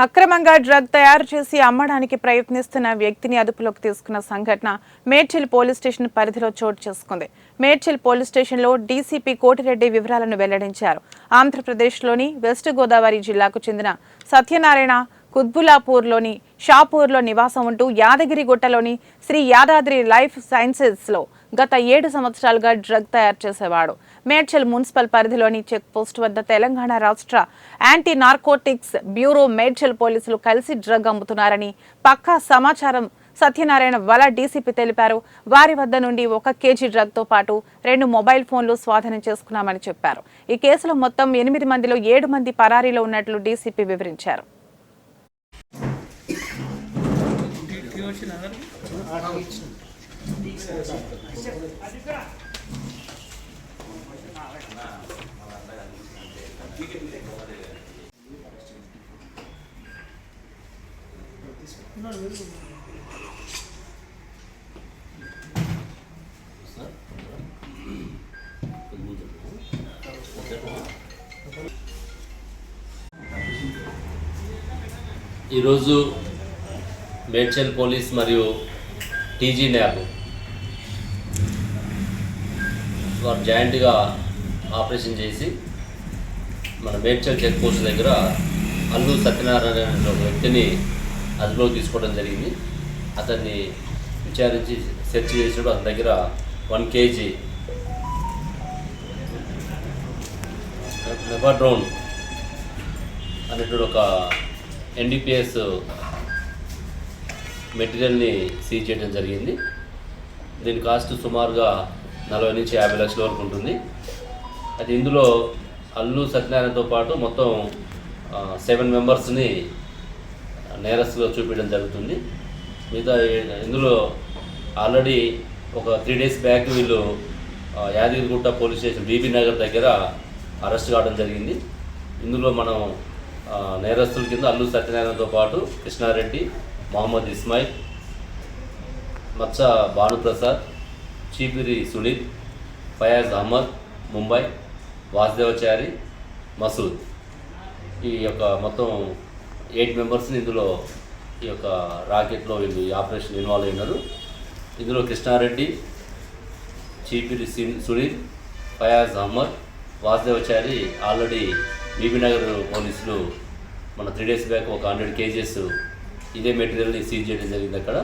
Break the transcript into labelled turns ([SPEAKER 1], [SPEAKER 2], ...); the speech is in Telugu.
[SPEAKER 1] అక్రమంగా డ్రగ్ తయారు చేసి అమ్మడానికి ప్రయత్నిస్తున్న వ్యక్తిని అదుపులోకి తీసుకున్న సంఘటన మేడ్చల్ పోలీస్ స్టేషన్ పరిధిలో చోటు చేసుకుంది. మేడ్చల్ పోలీస్ స్టేషన్లో డీసీపీ కోటిరెడ్డి వివరాలను వెల్లడించారు. ఆంధ్రప్రదేశ్లోని వెస్ట్ గోదావరి జిల్లాకు చెందిన సత్యనారాయణ కుత్బులాపూర్లోని షాపూర్లో నివాసం ఉంటూ యాదగిరిగుట్టలోని శ్రీ యాదాద్రి లైఫ్ సైన్సెస్లో గత 7 సంవత్సరాలుగా డ్రగ్ తయారు చేసేవాడు. మేడ్చల్ మున్సిపల్ పరిధిలోని చెక్ పోస్ట్ వద్ద తెలంగాణ రాష్ట్ర యాంటీ నార్కోటిక్స్ బ్యూరో మేడ్చల్ పోలీసులు కలిసి డ్రగ్ అమ్ముతున్నారని పక్కా సమాచారం సత్యనారాయణ వల డీసీపీ తెలిపారు. వారి వద్ద నుండి 1 కేజీ డ్రగ్ తో పాటు 2 మొబైల్ ఫోన్లు స్వాధీనం చేసుకున్నామని చెప్పారు. ఈ కేసులో మొత్తం 8 మందిలో 7 మంది పరారీలో ఉన్నట్లు డీసీపీ వివరించారు.
[SPEAKER 2] ఈరోజు మేడ్చల్ పోలీస్ మరియు టీజీ న్యాబ్ వారు జాయింట్గా ఆపరేషన్ చేసి మన మేడ్చల్ చెక్ పోస్ట్ దగ్గర అల్లు సత్యనారాయణ అనే ఒక వ్యక్తిని అదుపులోకి తీసుకోవడం జరిగింది. అతన్ని విచారించి సెర్చ్ చేసినప్పుడు అతని దగ్గర 1 కేజీ మెఫాడ్రోన్ అనేటువంటి ఒక NDPS మెటీరియల్ని సీజ్ చేయడం జరిగింది. దీని కాస్ట్ సుమారుగా 40 నుంచి 50 లక్షల వరకు ఉంటుంది. అది ఇందులో అల్లు సత్యనారాయణతో పాటు మొత్తం 7 మెంబర్స్ని నేరస్తుగా చూపించడం జరుగుతుంది. మిగతా ఇందులో ఆల్రెడీ ఒక 3 డేస్ బ్యాక్ వీళ్ళు యాదగిరిగుట్ట పోలీస్ స్టేషన్ బీబీ నగర్ దగ్గర అరెస్ట్ కావడం జరిగింది. ఇందులో మనం నేరస్తుల కింద అల్లు సత్యనారాయణతో పాటు కృష్ణారెడ్డి, మొహమ్మద్ ఇస్మాయిల్, మచ్చ భానుప్రసాద్, చీపిరి సునీల్, ఫయాజ్ అహ్మద్, ముంబై, వాసుదేవచారి, మసూద్ ఈ యొక్క మొత్తం 8 మెంబర్స్ని ఇందులో ఈ యొక్క రాకెట్లో వీళ్ళు ఈ ఆపరేషన్ ఇన్వాల్వ్ అయినారు. ఇందులో కృష్ణారెడ్డి, చీపిరి సునీల్, ఫయాజ్ అహ్మద్, వాసుదేవచారి ఆల్రెడీ బీబీనగర్ పోలీసులు మన 3 డేస్ బ్యాక్ ఒక 100 కేజెస్ ఇదే మెటీరియల్ని సీజ్ చేయడం జరిగింది. అక్కడ